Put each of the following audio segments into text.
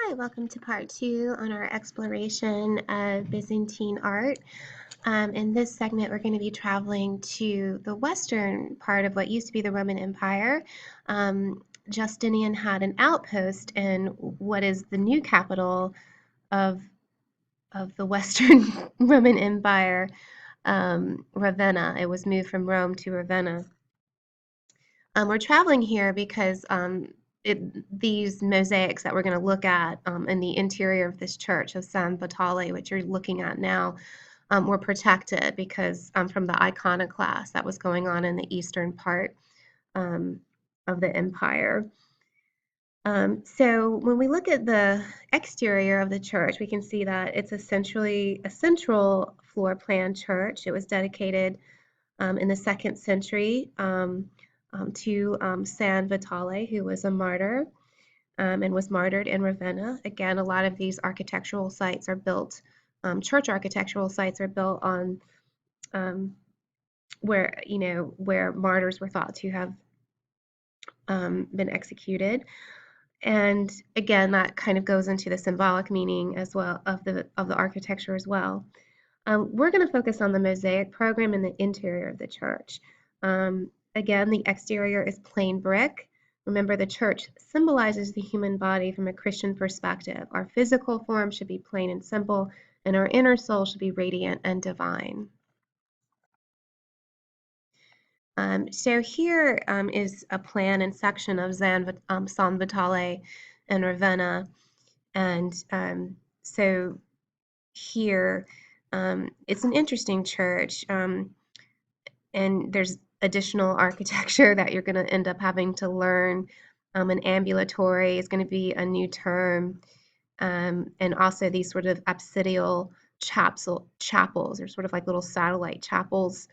Hi, welcome to part 2 on our exploration of Byzantine art. In this segment, we're going to be traveling to the western part of what used to be the Roman Empire. Justinian had an outpost in what is the new capital of the Western Roman Empire, Ravenna. It was moved from Rome to Ravenna. We're traveling here because these mosaics that we're going to look at in the interior of this church of San Vitale, which you're looking at now, were protected because from the iconoclast that was going on in the eastern part of the empire. So when we look at the exterior of the church, we can see that it's essentially a central floor plan church. It was dedicated in the 2nd century to San Vitale, who was a martyr and was martyred in Ravenna. Again, a lot of these architectural sites are built, church architectural sites are built on where martyrs were thought to have been executed. And again, that kind of goes into the symbolic meaning as well of the architecture as well. We're going to focus on the mosaic program in the interior of the church. Again, the exterior is plain brick. Remember, the church symbolizes the human body from a Christian perspective. Our physical form should be plain and simple, and our inner soul should be radiant and divine. So here is a plan and section of San Vitale and Ravenna. And so here, it's an interesting church. And there's additional architecture that you're going to end up having to learn. An ambulatory is going to be a new term. And also these sort of apsidial chapels, or sort of like little satellite chapels.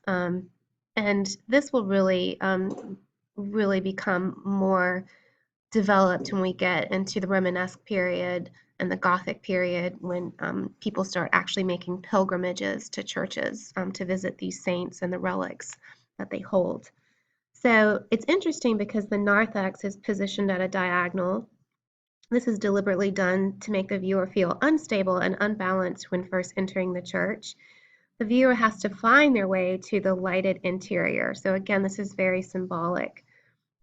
And this will really, really become more developed when we get into the Romanesque period and the Gothic period, when people start actually making pilgrimages to churches to visit these saints and the relics that they hold. So it's interesting because the narthex is positioned at a diagonal. This is deliberately done to make the viewer feel unstable and unbalanced when first entering the church. The viewer has to find their way to the lighted interior. So again, this is very symbolic.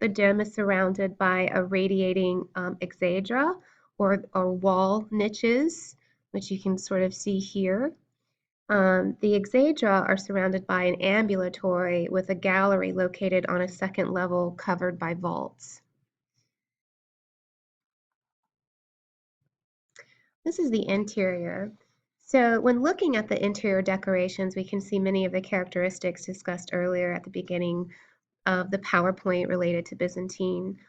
The dome is surrounded by a radiating exedra, or wall niches, which you can sort of see here. The exedra are surrounded by an ambulatory with a gallery located on a second level covered by vaults. This is the interior. So when looking at the interior decorations, we can see many of the characteristics discussed earlier at the beginning of the PowerPoint related to Byzantine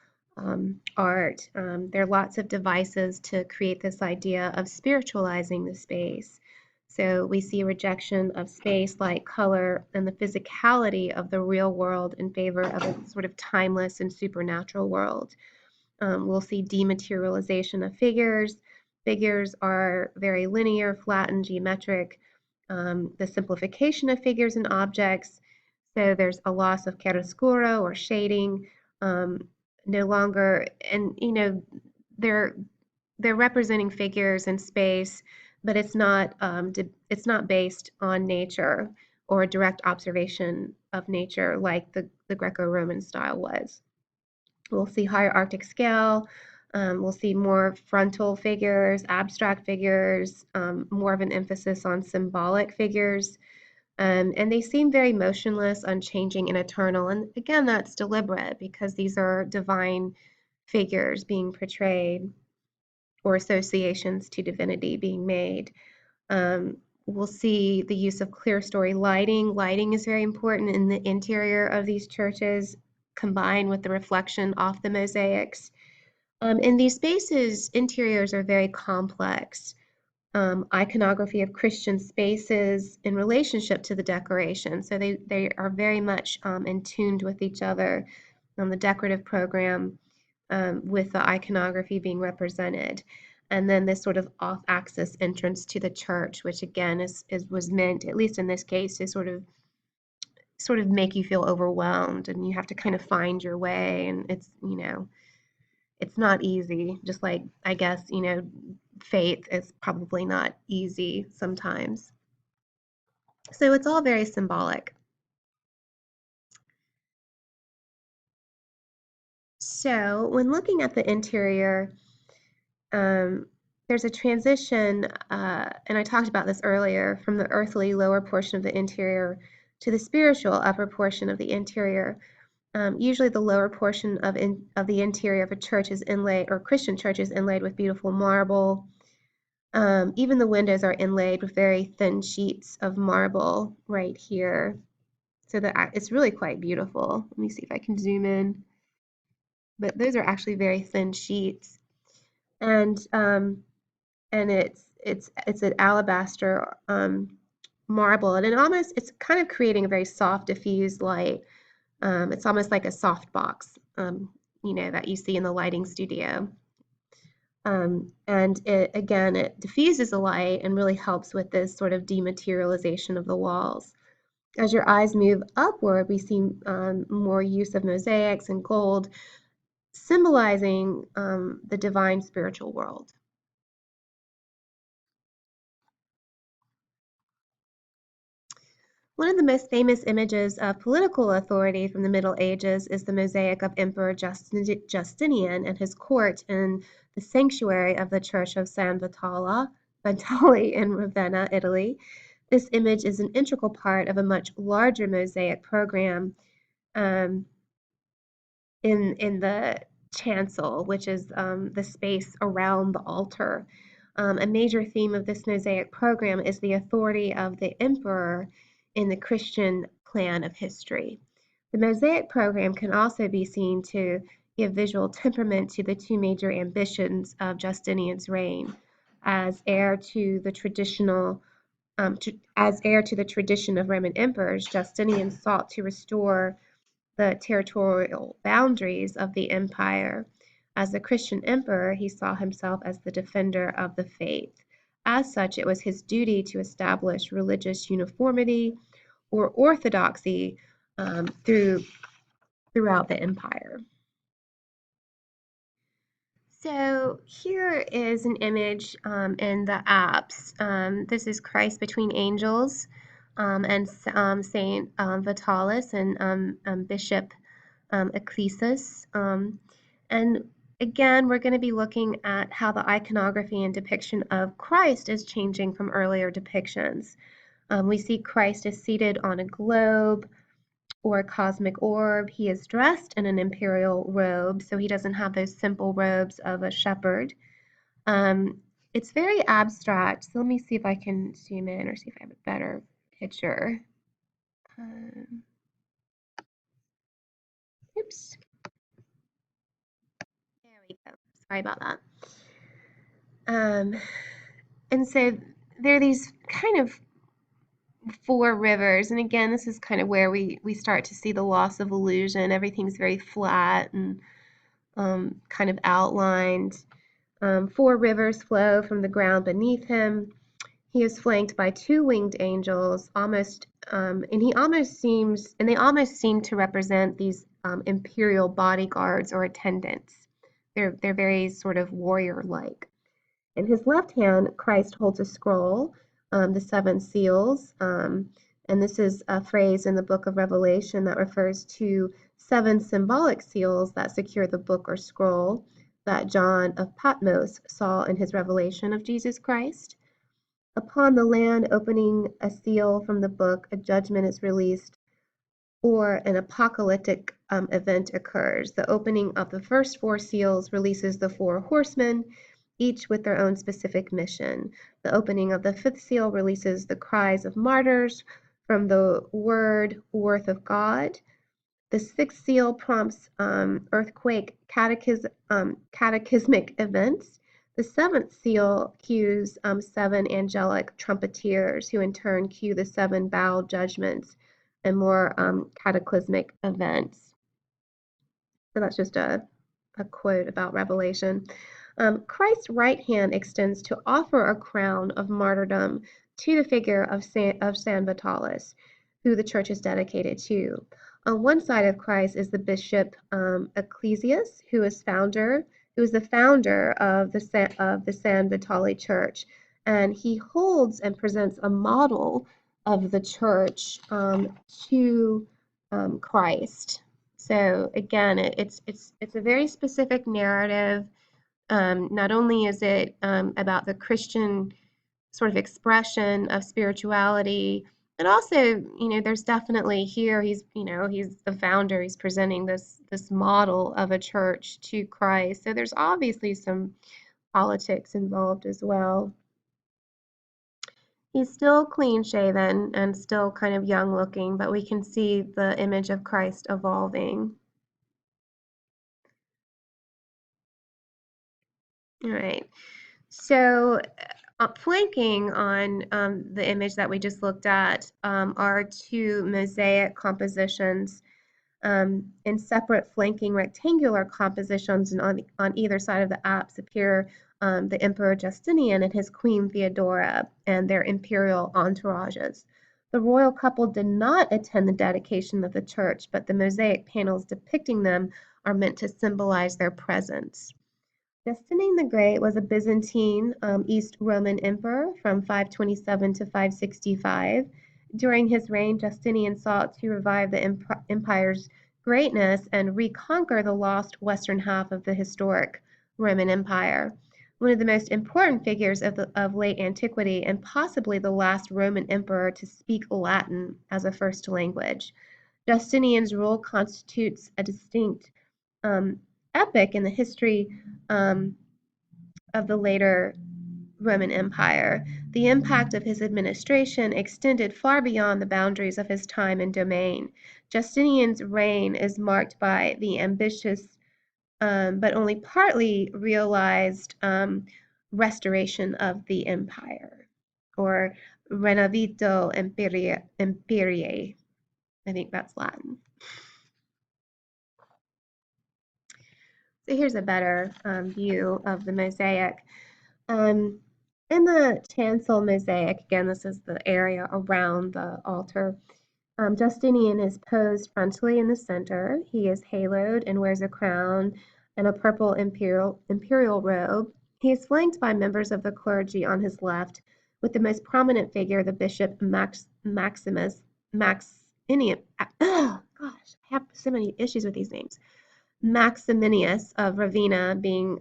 art. There are lots of devices to create this idea of spiritualizing the space. So we see a rejection of space, light, color, and the physicality of the real world in favor of a sort of timeless and supernatural world. We'll see dematerialization of figures. Figures are very linear, flat, and geometric. The simplification of figures and objects. So there's a loss of chiaroscuro or shading. No longer, and they're representing figures in space, but it's not based on nature or a direct observation of nature like the Greco-Roman style was. We'll see hierarchic scale. We'll see more frontal figures, abstract figures, more of an emphasis on symbolic figures. And they seem very motionless, unchanging, and eternal. And again, that's deliberate because these are divine figures being portrayed, or associations to divinity being made. We'll see the use of clear story lighting. Lighting is very important in the interior of these churches, combined with the reflection off the mosaics. In these spaces, interiors are very complex. Iconography of Christian spaces in relationship to the decoration. So they are very much in tuned with each other on the decorative program, with the iconography being represented. And then this sort of off-axis entrance to the church, which again was meant, at least in this case, to sort of make you feel overwhelmed, and you have to kind of find your way, and it's it's not easy. Just like, I guess, faith is probably not easy sometimes. So it's all very symbolic. So when looking at the interior, um, there's a transition, and I talked about this earlier, from the earthly lower portion of the interior to the spiritual upper portion of the interior. Usually the lower portion of the interior of a church is inlaid, or Christian church is inlaid with beautiful marble. Even the windows are inlaid with very thin sheets of marble right here. So that it's really quite beautiful. Let me see if I can zoom in. But those are actually very thin sheets. And it's an alabaster marble, and it's kind of creating a very soft diffused light. It's almost like a soft box, that you see in the lighting studio. And it diffuses the light and really helps with this sort of dematerialization of the walls. As your eyes move upward, we see more use of mosaics and gold, symbolizing the divine spiritual world. One of the most famous images of political authority from the Middle Ages is the mosaic of Emperor Justinian and his court in the sanctuary of the Church of San Vitale in Ravenna, Italy. This image is an integral part of a much larger mosaic program um, in the chancel, which is the space around the altar. A major theme of this mosaic program is the authority of the emperor in the Christian plan of history. The mosaic program can also be seen to give visual temperament to the two major ambitions of Justinian's reign. As heir to the traditional as heir to the tradition of Roman emperors, Justinian sought to restore the territorial boundaries of the empire. As a Christian emperor, he saw himself as the defender of the faith. As such, it was his duty to establish religious uniformity or orthodoxy throughout the empire. So here is an image in the apse. This is Christ between angels and Saint Vitalis and Bishop Ecclesias. And again, we're going to be looking at how the iconography and depiction of Christ is changing from earlier depictions. We see Christ is seated on a globe or a cosmic orb. He is dressed in an imperial robe, so he doesn't have those simple robes of a shepherd. It's very abstract, so let me see if I can zoom in or see if I have a better picture. Oops. There we go. Sorry about that. And so there are these kind of four rivers, and again, this is kind of where we start to see the loss of illusion. Everything's very flat and kind of outlined. Four rivers flow from the ground beneath him. He is flanked by two winged angels, and they almost seem to represent these imperial bodyguards or attendants. They're very sort of warrior-like. In his left hand, Christ holds a scroll, the seven seals, and this is a phrase in the book of Revelation that refers to seven symbolic seals that secure the book or scroll that John of Patmos saw in his revelation of Jesus Christ. Upon the land opening a seal from the book, a judgment is released or an apocalyptic event occurs. The opening of the first four seals releases the four horsemen, each with their own specific mission. The opening of the fifth seal releases the cries of martyrs from the word of God. The sixth seal prompts earthquake cataclysmic events. The seventh seal cues seven angelic trumpeters, who in turn cue the seven bowed judgments and more cataclysmic events. So that's just a quote about Revelation. Christ's right hand extends to offer a crown of martyrdom to the figure of San Vitalis, who the church is dedicated to. On one side of Christ is the bishop Ecclesias, who is founder who is the founder of the San Vitale Church, and he holds and presents a model of the church to Christ. So again, it's a very specific narrative. Not only is it about the Christian sort of expression of spirituality, but also, there's definitely here he's the founder. He's presenting this model of a church to Christ. So there's obviously some politics involved as well. He's still clean shaven and still kind of young looking, but we can see the image of Christ evolving. All right. So flanking on the image that we just looked at are two mosaic compositions in separate flanking rectangular compositions, and on either side of the apse appear the Emperor Justinian and his Queen Theodora and their imperial entourages. The royal couple did not attend the dedication of the church, but the mosaic panels depicting them are meant to symbolize their presence. Justinian the Great was a Byzantine East Roman emperor from 527 to 565. During his reign, Justinian sought to revive the empire's greatness and reconquer the lost western half of the historic Roman Empire. One of the most important figures of late antiquity, and possibly the last Roman emperor to speak Latin as a first language. Justinian's rule constitutes a distinct epoch in the history of the later Roman Empire. The impact of his administration extended far beyond the boundaries of his time and domain. Justinian's reign is marked by the ambitious but only partly realized restoration of the empire, or Renovito Imperiae. I think that's Latin. So here's a better view of the mosaic. In the chancel mosaic, again, this is the area around the altar, Justinian is posed frontally in the center. He is haloed and wears a crown and a purple imperial robe. He is flanked by members of the clergy on his left, with the most prominent figure, the Bishop Maximius. Oh, gosh, I have so many issues with these names. Maximinius of Ravenna being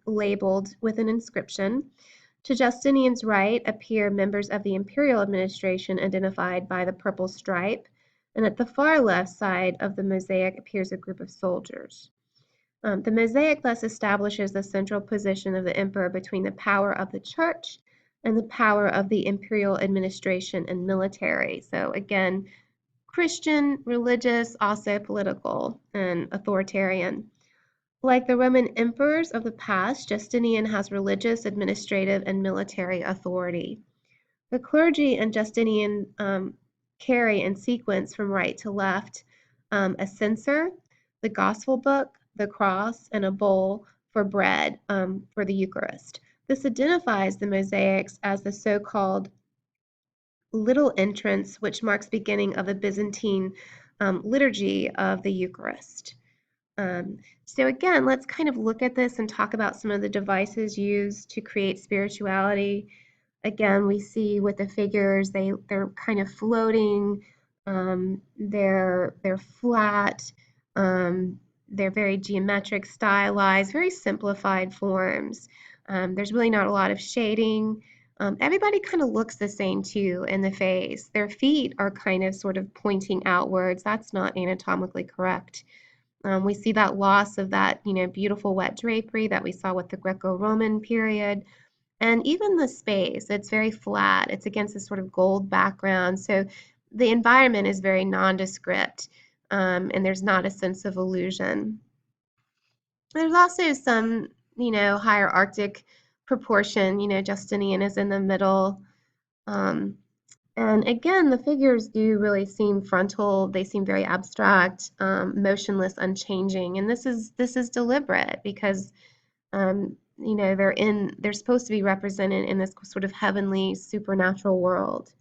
labeled with an inscription. To Justinian's right appear members of the imperial administration identified by the purple stripe, and at the far left side of the mosaic appears a group of soldiers. The mosaic thus establishes the central position of the emperor between the power of the church and the power of the imperial administration and military. So again, Christian, religious, also political, and authoritarian. Like the Roman emperors of the past, Justinian has religious, administrative, and military authority. The clergy and Justinian carry in sequence from right to left a censer, the gospel book, the cross, and a bowl for bread for the Eucharist. This identifies the mosaics as the so-called little entrance, which marks beginning of the Byzantine liturgy of the Eucharist. So again, let's kind of look at this and talk about some of the devices used to create spirituality. Again, we see with the figures, they're kind of floating, they're flat, they're very geometric, stylized, very simplified forms. There's really not a lot of shading. Everybody kind of looks the same too in the face. Their feet are kind of sort of pointing outwards. That's not anatomically correct. We see that loss of that, beautiful wet drapery that we saw with the Greco-Roman period. And even the space, it's very flat. It's against this sort of gold background. So the environment is very nondescript, and there's not a sense of illusion. There's also some, hierarchic proportion. Justinian is in the middle. And again, the figures do really seem frontal. They seem very abstract, motionless, unchanging. And this is deliberate because they're supposed to be represented in this sort of heavenly supernatural world.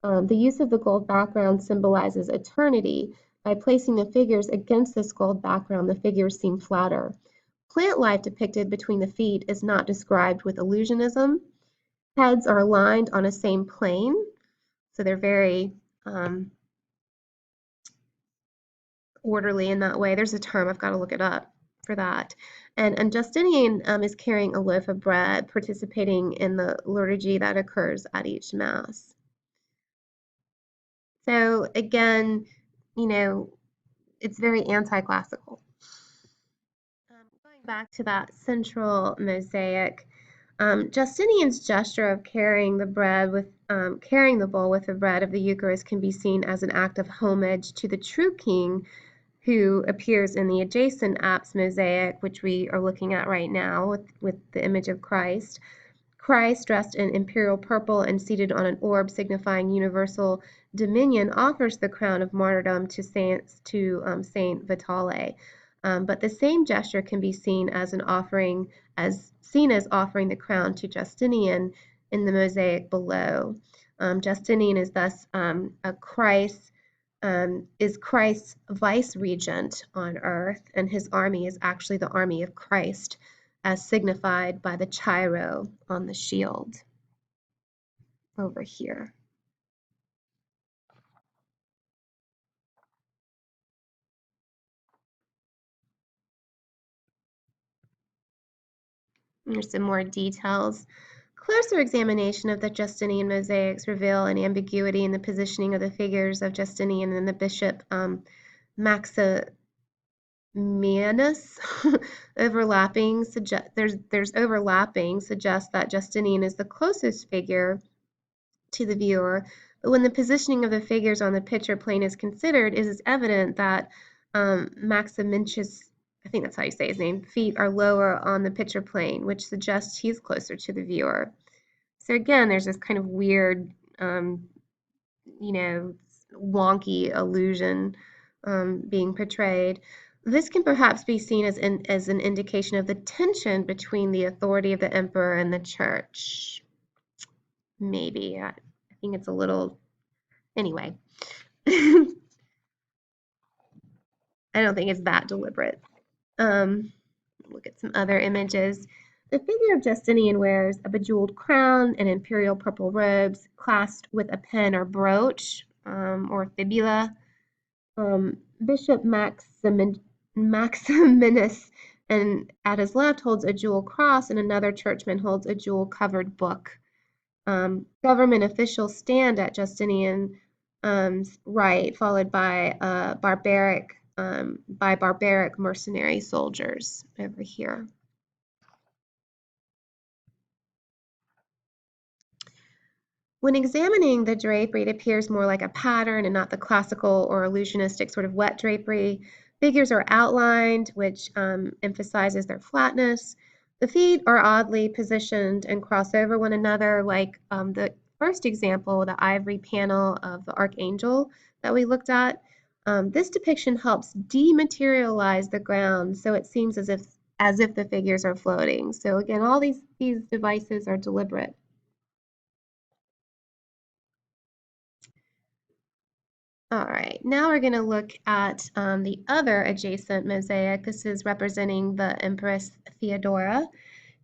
The use of the gold background symbolizes eternity. By placing the figures against this gold background, the figures seem flatter. Plant life depicted between the feet is not described with illusionism. Heads are aligned on a same plane, so they're very orderly in that way. There's a term, I've got to look it up for that. And Justinian is carrying a loaf of bread, participating in the liturgy that occurs at each Mass. So again, you know, it's very anti-classical. Going back to that central mosaic, Justinian's gesture of carrying the bread with carrying the bowl with the bread of the Eucharist can be seen as an act of homage to the true King who appears in the adjacent apse mosaic, which we are looking at right now with the image of Christ. Christ, dressed in imperial purple and seated on an orb signifying universal dominion, offers the crown of martyrdom to Saint Vitale. But the same gesture can be seen as offering the crown to Justinian in the mosaic below. Justinian is thus is Christ's vice regent on earth, and his army is actually the army of Christ, as signified by the chiro on the shield over here. Here's some more details. Closer examination of the Justinian mosaics reveal an ambiguity in the positioning of the figures of Justinian and the bishop Maximinus. There's overlapping suggests that Justinian is the closest figure to the viewer, but when the positioning of the figures on the picture plane is considered, it is evident that Maximinus, I think that's how you say his name, feet are lower on the picture plane, which suggests he's closer to the viewer. So again, there's this kind of weird, you know, wonky illusion being portrayed. This can perhaps be seen as an indication of the tension between the authority of the emperor and the church. Maybe. I think it's a little, anyway. I don't think it's that deliberate. Look at some other images. The figure of Justinian wears a bejeweled crown and imperial purple robes, clasped with a pen or brooch, or fibula. Bishop Maximinus, and at his left, holds a jewel cross, and another churchman holds a jewel-covered book. Government officials stand at Justinian's right, followed by barbaric mercenary soldiers over here. When examining the drapery, it appears more like a pattern and not the classical or illusionistic sort of wet drapery. Figures are outlined, which emphasizes their flatness. The feet are oddly positioned and cross over one another, like the first example, the ivory panel of the archangel that we looked at. This depiction helps dematerialize the ground, so it seems as if the figures are floating. So again, all these devices are deliberate. All right, now we're going to look at the other adjacent mosaic. This is representing the Empress Theodora.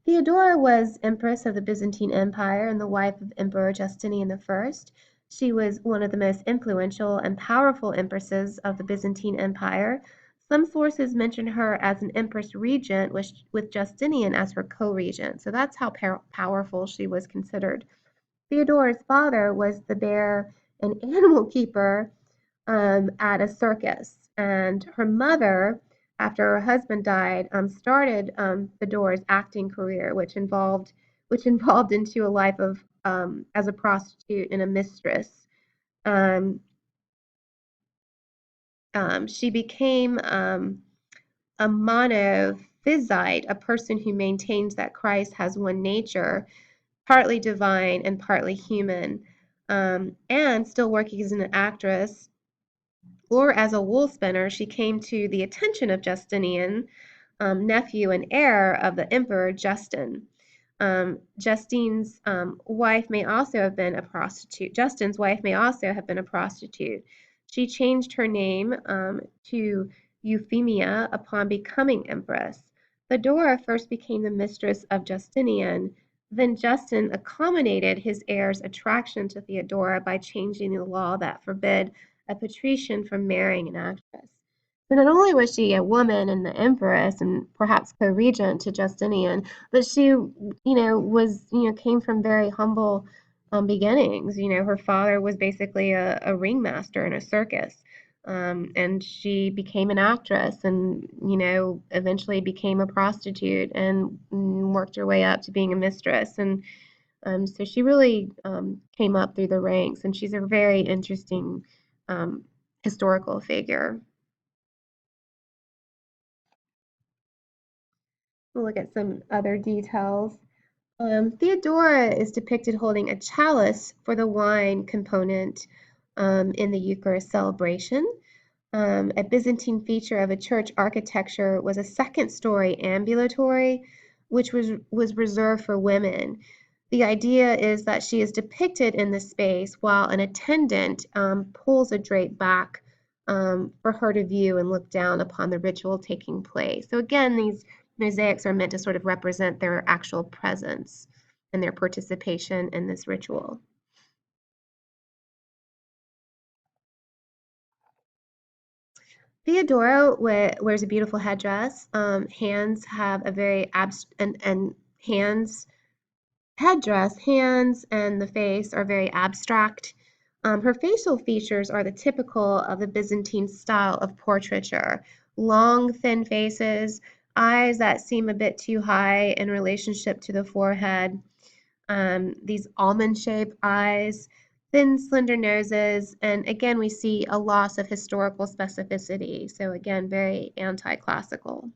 Theodora was Empress of the Byzantine Empire and the wife of Emperor Justinian I. She was one of the most influential and powerful empresses of the Byzantine Empire. Some sources mention her as an empress regent with Justinian as her co-regent. So that's how powerful she was considered. Theodora's father was the bear and animal keeper at a circus. And her mother, after her husband died, started Fedora's acting career, which involved into a life of as a prostitute and a mistress. She became a monophysite, a person who maintains that Christ has one nature, partly divine and partly human. And still working as an actress, or as a wool spinner, she came to the attention of Justinian, nephew and heir of the emperor Justin. Justin's wife may also have been a prostitute. Justin's wife may also have been a prostitute. She changed her name to Euphemia upon becoming empress. Theodora first became the mistress of Justinian. Then Justin accommodated his heir's attraction to Theodora by changing the law that forbid a patrician from marrying an actress. So not only was she a woman and the empress and perhaps co-regent to Justinian, but she, came from very humble beginnings. Her father was basically a ringmaster in a circus. And she became an actress and, eventually became a prostitute and worked her way up to being a mistress. And so she really came up through the ranks, and she's a very interesting um, historical figure. We'll look at some other details. Theodora is depicted holding a chalice for the wine component in the Eucharist celebration. A Byzantine feature of a church architecture was a second-story ambulatory, which was reserved for women. The idea is that she is depicted in the space while an attendant pulls a drape back for her to view and look down upon the ritual taking place. So again, these mosaics are meant to sort of represent their actual presence and their participation in this ritual. Theodora wears a beautiful headdress. Hands have a very and hands hands and the face are very abstract. Her facial features are the typical of the Byzantine style of portraiture. Long, thin faces, eyes that seem a bit too high in relationship to the forehead, these almond-shaped eyes, thin, slender noses, and again, we see a loss of historical specificity. So again, very anti-classical.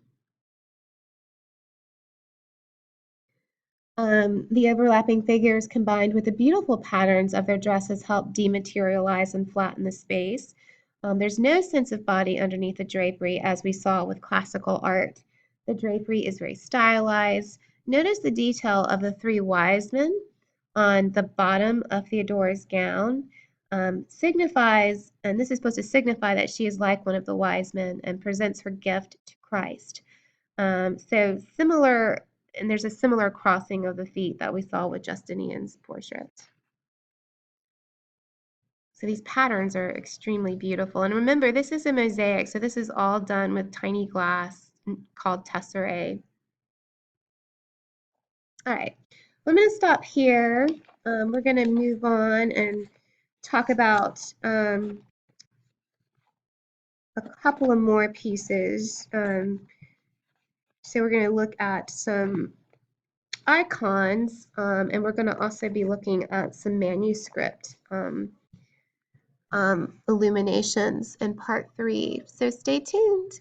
The overlapping figures combined with the beautiful patterns of their dresses help dematerialize and flatten the space. There's no sense of body underneath the drapery as we saw with classical art. The drapery is very stylized. Notice the detail of the three wise men on the bottom of Theodora's gown signifies, and this is supposed to signify that she is like one of the wise men and presents her gift to Christ. So similar, and there's a similar crossing of the feet that we saw with Justinian's portrait. So these patterns are extremely beautiful. And remember, this is a mosaic, so this is all done with tiny glass called tesserae. All right, I'm going to stop here. We're going to move on and talk about a couple of more pieces. So we're going to look at some icons, and we're going to also be looking at some manuscript illuminations in part 3. So stay tuned.